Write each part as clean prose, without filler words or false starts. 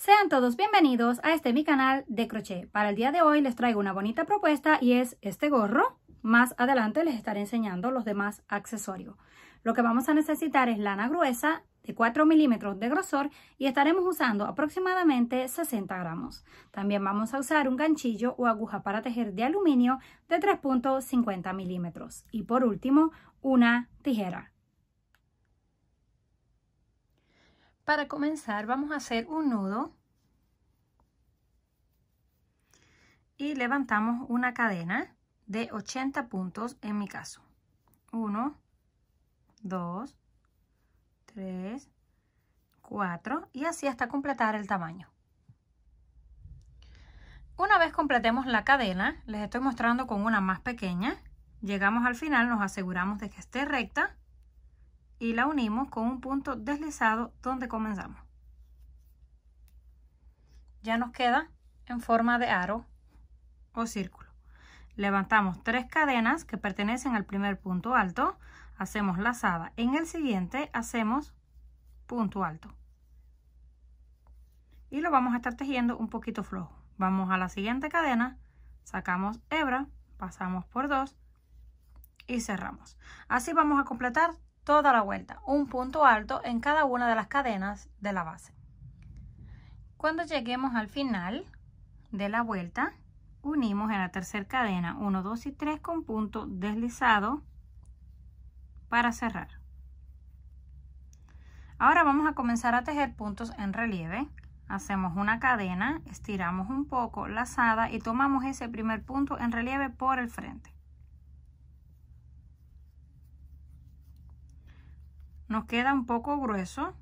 Sean todos bienvenidos a mi canal de crochet. Para el día de hoy les traigo una bonita propuesta y es este gorro. Más adelante les estaré enseñando los demás accesorios. Lo que vamos a necesitar es lana gruesa de 4 milímetros de grosor y estaremos usando aproximadamente 60 gramos. También vamos a usar un ganchillo o aguja para tejer de aluminio de 3.50 milímetros. Y por último, una tijera. Para comenzar vamos a hacer un nudo y levantamos una cadena de 80 puntos en mi caso. 1, 2, 3, 4 y así hasta completar el tamaño. Una vez completemos la cadena, les estoy mostrando con una más pequeña. Llegamos al final, nos aseguramos de que esté recta y la unimos con un punto deslizado donde comenzamos. Ya nos queda en forma de aro o círculo. Levantamos 3 cadenas que pertenecen al primer punto alto, hacemos lazada. En el siguiente hacemos punto alto. Y lo vamos a estar tejiendo un poquito flojo. Vamos a la siguiente cadena, sacamos hebra, pasamos por 2 y cerramos. Así vamos a completar toda la vuelta, un punto alto en cada una de las cadenas de la base. Cuando lleguemos al final de la vuelta, unimos en la tercera cadena 1, 2 y 3 con punto deslizado para cerrar. Ahora vamos a comenzar a tejer puntos en relieve. Hacemos una cadena, estiramos un poco lazada y tomamos ese primer punto en relieve por el frente. Nos queda un poco grueso,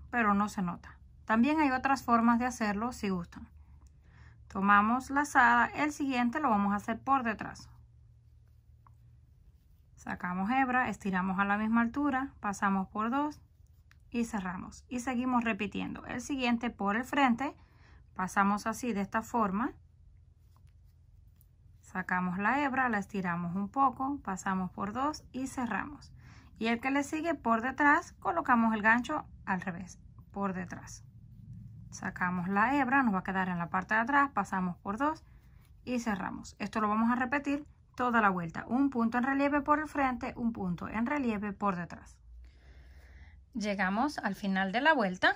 pero no se nota. También hay otras formas de hacerlo si gustan. Tomamos lazada, el siguiente lo vamos a hacer por detrás. Sacamos hebra, estiramos a la misma altura, pasamos por 2 y cerramos. Y seguimos repitiendo. El siguiente por el frente, pasamos así de esta forma. Sacamos la hebra, la estiramos un poco, pasamos por 2 y cerramos. Y el que le sigue por detrás, colocamos el gancho al revés, por detrás. Sacamos la hebra, nos va a quedar en la parte de atrás, pasamos por 2 y cerramos. Esto lo vamos a repetir toda la vuelta. Un punto en relieve por el frente, un punto en relieve por detrás. Llegamos al final de la vuelta.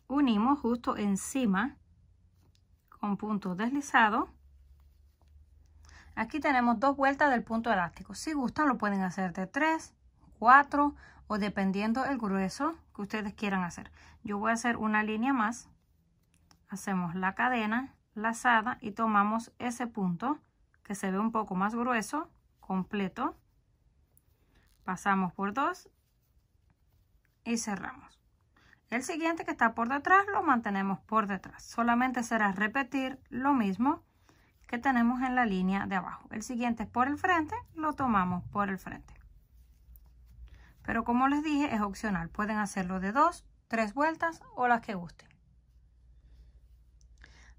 Unimos justo encima con punto deslizado. Aquí tenemos 2 vueltas del punto elástico. Si gustan lo pueden hacer de 3, 4 o dependiendo el grueso que ustedes quieran hacer. Yo voy a hacer una línea más. Hacemos la cadena lazada y tomamos ese punto que se ve un poco más grueso, completo. Pasamos por 2 y cerramos. El siguiente que está por detrás lo mantenemos por detrás. Solamente será repetir lo mismo que tenemos en la línea de abajo. El siguiente es por el frente, lo tomamos por el frente. Pero como les dije, es opcional. Pueden hacerlo de 2, 3 vueltas o las que gusten.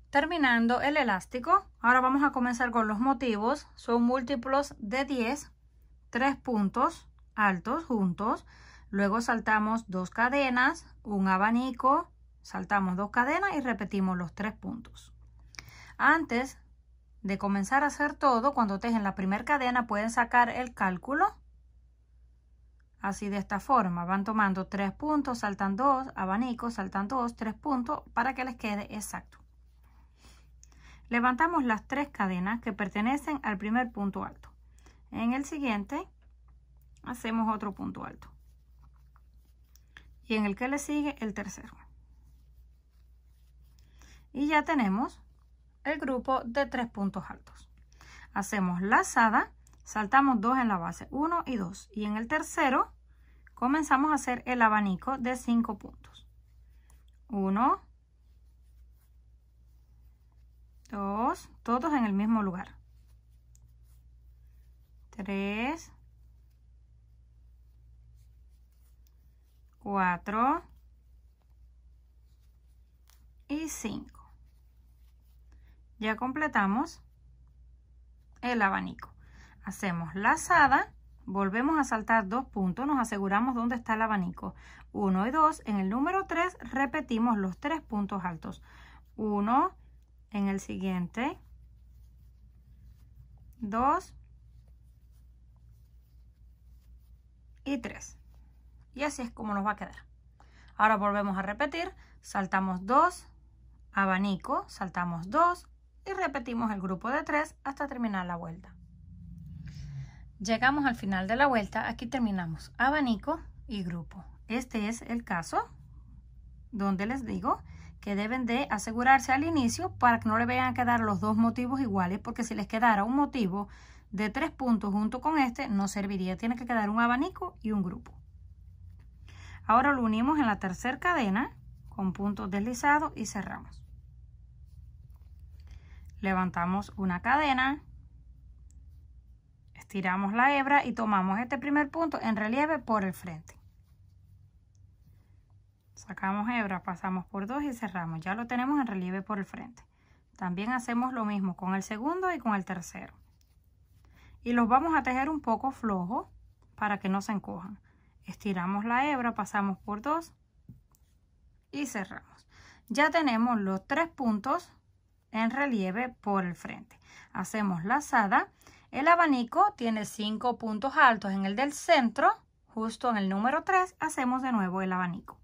Terminando el elástico, ahora vamos a comenzar con los motivos. Son múltiplos de 10, 3 puntos altos juntos. Luego saltamos 2 cadenas, un abanico, saltamos 2 cadenas y repetimos los 3 puntos. Antes de comenzar a hacer todo, cuando tejen la primera cadena pueden sacar el cálculo. Así de esta forma, van tomando 3 puntos, saltan 2, abanico, saltan 2, 3 puntos para que les quede exacto. Levantamos las 3 cadenas que pertenecen al primer punto alto. En el siguiente hacemos otro punto alto. Y en el que le sigue el tercero. Y ya tenemos el grupo de 3 puntos altos. Hacemos lazada, saltamos 2 en la base, 1 y 2. Y en el tercero comenzamos a hacer el abanico de 5 puntos. 1, 2, todos en el mismo lugar. 3, 4 y 5. Ya completamos el abanico. Hacemos lazada, volvemos a saltar 2 puntos, nos aseguramos dónde está el abanico. 1 y 2, en el número 3 repetimos los 3 puntos altos. 1 en el siguiente, 2 y 3. Y así es como nos va a quedar. Ahora volvemos a repetir, saltamos 2, abanico, saltamos 2 y repetimos el grupo de 3 hasta terminar la vuelta. Llegamos al final de la vuelta, aquí terminamos abanico y grupo. Este es el caso donde les digo que deben de asegurarse al inicio para que no le vayan a quedar los dos motivos iguales, porque si les quedara un motivo de 3 puntos junto con este no serviría, tiene que quedar un abanico y un grupo. Ahora lo unimos en la tercera cadena con puntos deslizados y cerramos. Levantamos una cadena, estiramos la hebra y tomamos este primer punto en relieve por el frente. Sacamos hebra, pasamos por 2 y cerramos. Ya lo tenemos en relieve por el frente. También hacemos lo mismo con el segundo y con el tercero. Y los vamos a tejer un poco flojos para que no se encojan. Estiramos la hebra, pasamos por 2 y cerramos. Ya tenemos los 3 puntos en relieve por el frente. Hacemos lazada. El abanico tiene 5 puntos altos en el del centro. Justo en el número 3 hacemos de nuevo el abanico.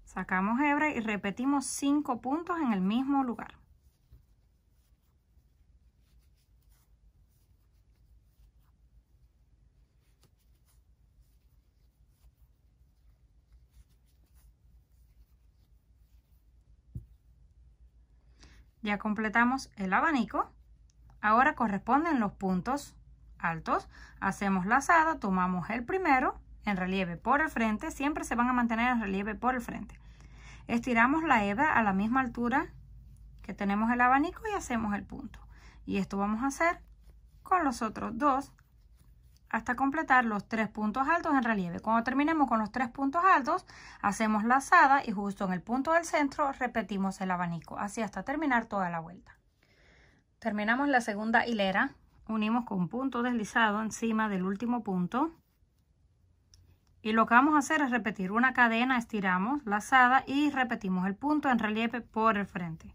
Sacamos hebra y repetimos 5 puntos en el mismo lugar. Ya completamos el abanico. Ahora corresponden los puntos altos. Hacemos lazada, tomamos el primero en relieve por el frente. Siempre se van a mantener en relieve por el frente. Estiramos la hebra a la misma altura que tenemos el abanico y hacemos el punto. Y esto vamos a hacer con los otros 2 hasta completar los 3 puntos altos en relieve. Cuando terminemos con los 3 puntos altos, hacemos lazada y justo en el punto del centro repetimos el abanico, así hasta terminar toda la vuelta. Terminamos la segunda hilera, unimos con un punto deslizado encima del último punto. Y lo que vamos a hacer es repetir una cadena, estiramos, lazada y repetimos el punto en relieve por el frente.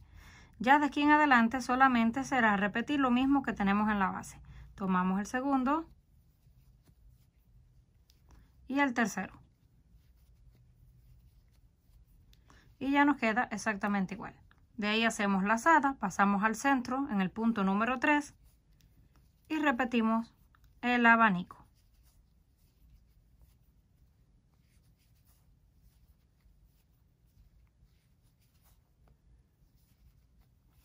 Ya de aquí en adelante solamente será repetir lo mismo que tenemos en la base. Tomamos el segundo y el tercero. Y ya nos queda exactamente igual. De ahí hacemos lazada, pasamos al centro en el punto número 3 y repetimos el abanico.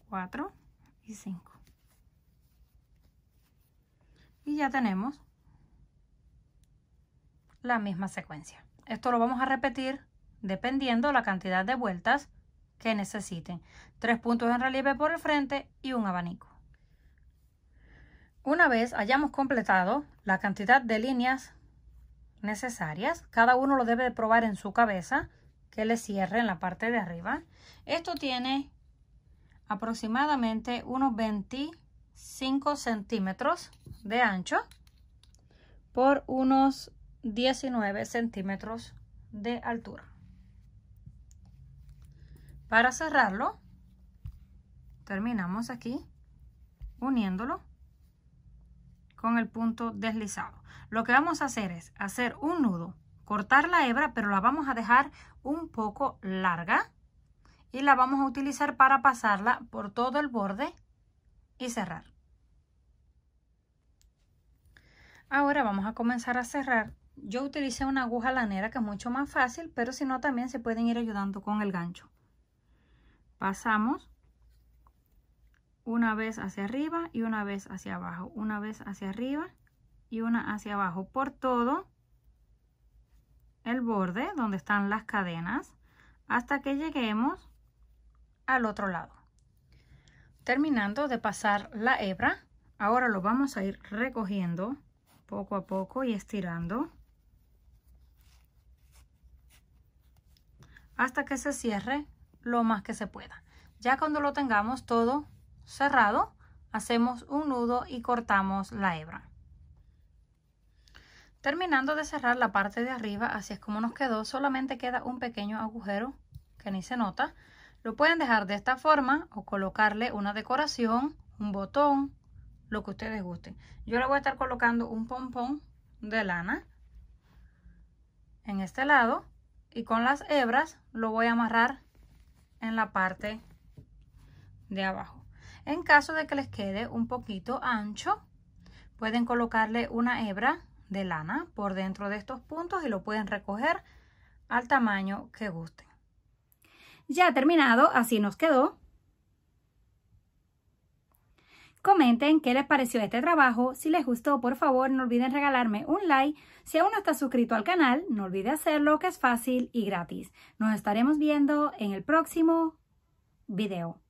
4 y 5. Y ya tenemos la misma secuencia. Esto lo vamos a repetir dependiendo la cantidad de vueltas que necesiten. 3 puntos en relieve por el frente y un abanico. Una vez hayamos completado la cantidad de líneas necesarias, cada uno lo debe de probar en su cabeza que le cierre en la parte de arriba. Esto tiene aproximadamente unos 25 centímetros de ancho por unos 19 centímetros de altura. Para cerrarlo, terminamos aquí uniéndolo con el punto deslizado. Lo que vamos a hacer es hacer un nudo, cortar la hebra, pero la vamos a dejar un poco larga y la vamos a utilizar para pasarla por todo el borde y cerrar. Ahora vamos a comenzar a cerrar. Yo utilicé una aguja lanera que es mucho más fácil, pero si no también se pueden ir ayudando con el gancho. Pasamos una vez hacia arriba y una vez hacia abajo, una vez hacia arriba y una hacia abajo por todo el borde donde están las cadenas hasta que lleguemos al otro lado. Terminando de pasar la hebra, ahora lo vamos a ir recogiendo poco a poco y estirando hasta que se cierre lo más que se pueda. Ya cuando lo tengamos todo cerrado, hacemos un nudo y cortamos la hebra. Terminando de cerrar la parte de arriba, así es como nos quedó. Solamente queda un pequeño agujero que ni se nota. Lo pueden dejar de esta forma o colocarle una decoración, un botón, lo que ustedes gusten. Yo le voy a estar colocando un pompón de lana en este lado y con las hebras lo voy a amarrar en la parte de abajo. En caso de que les quede un poquito ancho, pueden colocarle una hebra de lana por dentro de estos puntos y lo pueden recoger al tamaño que gusten. Ya terminado, así nos quedó. Comenten qué les pareció este trabajo. Si les gustó, por favor, no olviden regalarme un like. Si aún no estás suscrito al canal, no olvide hacerlo, que es fácil y gratis. Nos estaremos viendo en el próximo video.